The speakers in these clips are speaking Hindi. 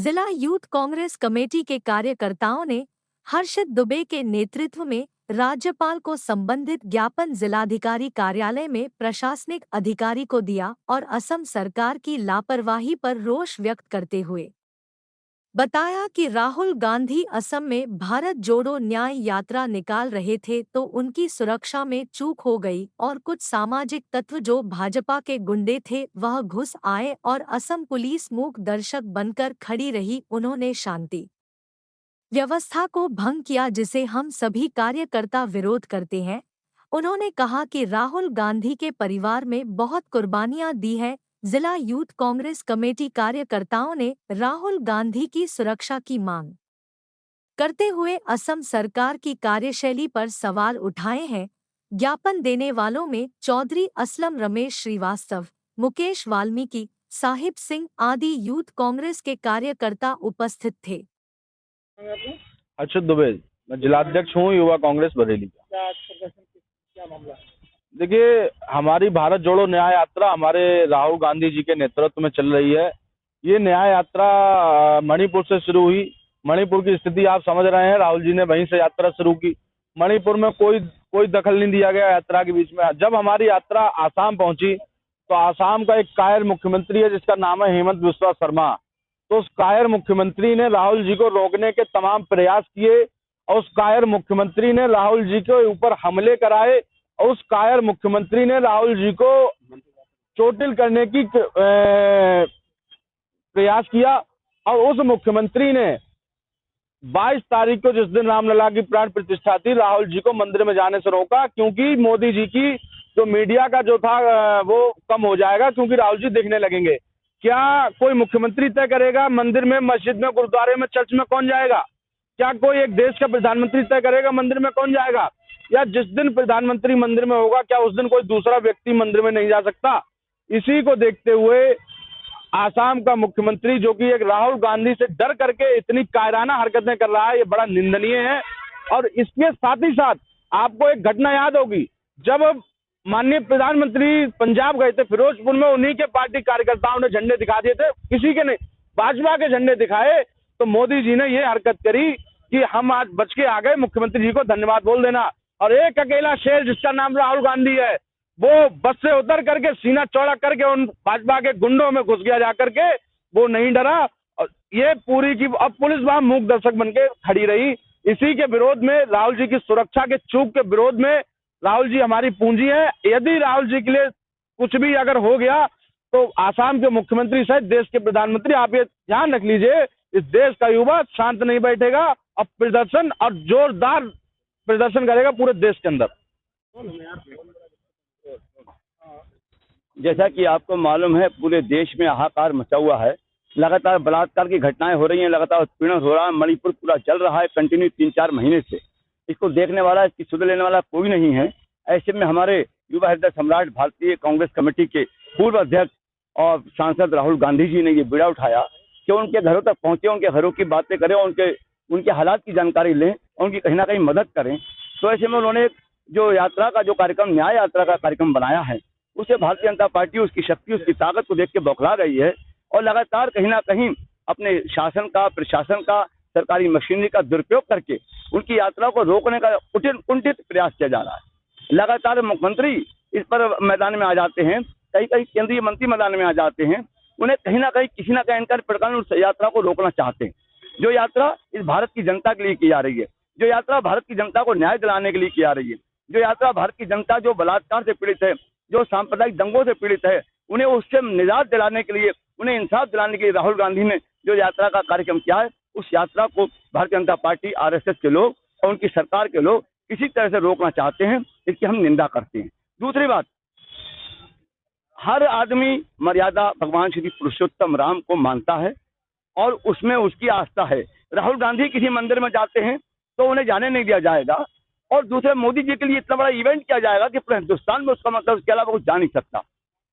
जिला यूथ कांग्रेस कमेटी के कार्यकर्ताओं ने हर्षित दुबे के नेतृत्व में राज्यपाल को संबंधित ज्ञापन जिलाधिकारी कार्यालय में प्रशासनिक अधिकारी को दिया और असम सरकार की लापरवाही पर रोष व्यक्त करते हुए बताया कि राहुल गांधी असम में भारत जोड़ो न्याय यात्रा निकाल रहे थे तो उनकी सुरक्षा में चूक हो गई और कुछ सामाजिक तत्व जो भाजपा के गुंडे थे वह घुस आए और असम पुलिस मूक दर्शक बनकर खड़ी रही। उन्होंने शांति व्यवस्था को भंग किया जिसे हम सभी कार्यकर्ता विरोध करते हैं। उन्होंने कहा कि राहुल गांधी के परिवार में बहुत कुर्बानियां दी हैं। जिला यूथ कांग्रेस कमेटी कार्यकर्ताओं ने राहुल गांधी की सुरक्षा की मांग करते हुए असम सरकार की कार्यशैली पर सवाल उठाए हैं। ज्ञापन देने वालों में चौधरी असलम, रमेश श्रीवास्तव, मुकेश वाल्मीकि, साहिब सिंह आदि यूथ कांग्रेस के कार्यकर्ता उपस्थित थे। अच्युत दुबे, मैं जिलाध्यक्ष हूँ युवा कांग्रेस बरेली का। क्या मामला है? देखिए, हमारी भारत जोड़ो न्याय यात्रा हमारे राहुल गांधी जी के नेतृत्व में चल रही है। ये न्याय यात्रा मणिपुर से शुरू हुई। मणिपुर की स्थिति आप समझ रहे हैं, राहुल जी ने वहीं से यात्रा शुरू की। मणिपुर में कोई दखल नहीं दिया गया यात्रा के बीच में। जब हमारी यात्रा आसाम पहुंची तो आसाम का एक कायर मुख्यमंत्री है जिसका नाम है हेमंत बिस्वा शर्मा। तो उस कायर मुख्यमंत्री ने राहुल जी को रोकने के तमाम प्रयास किए और उस कायर मुख्यमंत्री ने राहुल जी के ऊपर हमले कराए और उस कायर मुख्यमंत्री ने राहुल जी को चोटिल करने की प्रयास किया। और उस मुख्यमंत्री ने 22 तारीख को, जिस दिन रामलला की प्राण प्रतिष्ठा थी, राहुल जी को मंदिर में जाने से रोका, क्योंकि मोदी जी की जो मीडिया का जो था वो कम हो जाएगा, क्योंकि राहुल जी दिखने लगेंगे। क्या कोई मुख्यमंत्री तय करेगा मंदिर में, मस्जिद में, गुरुद्वारे में, चर्च में कौन जाएगा? क्या कोई एक देश का प्रधानमंत्री तय करेगा मंदिर में कौन जाएगा? या जिस दिन प्रधानमंत्री मंदिर में होगा क्या उस दिन कोई दूसरा व्यक्ति मंदिर में नहीं जा सकता? इसी को देखते हुए आसाम का मुख्यमंत्री, जो कि एक राहुल गांधी से डर करके इतनी कायराना हरकतें कर रहा है, ये बड़ा निंदनीय है। और इसके साथ ही साथ आपको एक घटना याद होगी, जब माननीय प्रधानमंत्री पंजाब गए थे, फिरोजपुर में उन्हीं के पार्टी कार्यकर्ताओं ने झंडे दिखा दिए थे, किसी के नहीं, भाजपा के झंडे दिखाए। तो मोदी जी ने ये हरकत करी कि हम आज बच के आ गए, मुख्यमंत्री जी को धन्यवाद बोल देना। और एक अकेला शेर जिसका नाम राहुल गांधी है, वो बस से उतर करके सीना चौड़ा करके उन भाजपा के गुंडों में घुस गया जाकर के, वो नहीं डरा। और ये पूरी की अब पुलिस वहां मूक दर्शक बन के खड़ी रही। इसी के विरोध में, राहुल जी की सुरक्षा के चूक के विरोध में, राहुल जी हमारी पूंजी है। यदि राहुल जी के लिए कुछ भी अगर हो गया तो आसाम के मुख्यमंत्री सहित देश के प्रधानमंत्री, आप ये ध्यान रख लीजिए, इस देश का युवा शांत नहीं बैठेगा। अब प्रदर्शन और जोरदार प्रदर्शन करेगा पूरे देश के अंदर। जैसा कि आपको मालूम है, पूरे देश में हाहाकार मचा हुआ है। लगातार बलात्कार की घटनाएं हो रही हैं, लगातार उत्पीड़न हो रहा है। मणिपुर पूरा चल रहा है कंटिन्यू 3-4 महीने से। इसको देखने वाला, इसकी सुध लेने वाला कोई नहीं है। ऐसे में हमारे युवा हृदय सम्राट भारतीय कांग्रेस कमेटी के पूर्व अध्यक्ष और सांसद राहुल गांधी जी ने ये बीड़ा उठाया कि उनके घरों तक पहुंचे, उनके घरों की बातें करें, उनके हालात की जानकारी लें, उनकी कहीं ना कहीं मदद करें। तो ऐसे में उन्होंने जो यात्रा का जो कार्यक्रम, न्याय यात्रा का कार्यक्रम बनाया है, उसे भारतीय जनता पार्टी उसकी शक्ति, उसकी ताकत को देख के बौखला रही है और लगातार कहीं ना कहीं अपने शासन का, प्रशासन का, सरकारी मशीनरी का दुरुपयोग करके उनकी यात्रा को रोकने का कुंठित प्रयास किया जा रहा है। लगातार मुख्यमंत्री इस पर मैदान में आ जाते हैं, कई केंद्रीय मंत्री मैदान में आ जाते हैं। उन्हें कहीं ना कहीं किसी ना कहीं इनकार प्रकार उस यात्रा को रोकना चाहते हैं। जो यात्रा इस भारत की जनता के लिए की जा रही है, जो यात्रा भारत की जनता को न्याय दिलाने के लिए की जा रही है, जो यात्रा भारत की जनता जो बलात्कार से पीड़ित है, जो सांप्रदायिक दंगों से पीड़ित है, उन्हें उससे निजात दिलाने के लिए, उन्हें इंसाफ दिलाने के लिए राहुल गांधी ने जो यात्रा का कार्यक्रम किया है, उस यात्रा को भारतीय जनता पार्टी, आरएसएस के लोग और उनकी सरकार के लोग किसी तरह से रोकना चाहते हैं। इसकी हम निंदा करते हैं। दूसरी बात, हर आदमी मर्यादा भगवान श्री पुरुषोत्तम राम को मानता है और उसमें उसकी आस्था है। राहुल गांधी किसी मंदिर में जाते हैं तो उन्हें जाने नहीं दिया जाएगा, और दूसरे मोदी जी के लिए इतना बड़ा इवेंट किया जाएगा कि पूरे हिंदुस्तान में उसका मतलब उसके अलावा कुछ जा नहीं सकता।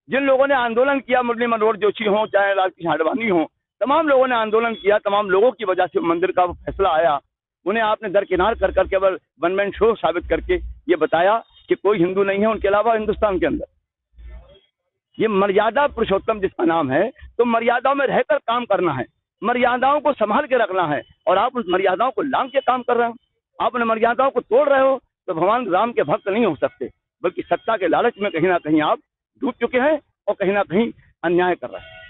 जिन लोगों ने आंदोलन किया, मुरली मनोहर जोशी हो, चाहे राजकिशन आडवाणी हो, तमाम लोगों ने आंदोलन किया, तमाम लोगों की वजह से मंदिर का फैसला आया। उन्हें आपने दरकिनार कर कर केवल वन मैन शो साबित करके ये बताया कि कोई हिंदू नहीं है उनके अलावा हिंदुस्तान के अंदर। ये मर्यादा पुरुषोत्तम जिसका नाम है, तो मर्यादा में रहकर काम करना है, मर्यादाओं को संभाल के रखना है, और आप उस मर्यादाओं को लांघ के काम कर रहे हो, आप उन मर्यादाओं को तोड़ रहे हो, तो भगवान राम के भक्त नहीं हो सकते, बल्कि सत्ता के लालच में कहीं ना कहीं आप डूब चुके हैं और कहीं ना कहीं अन्याय कर रहे हैं।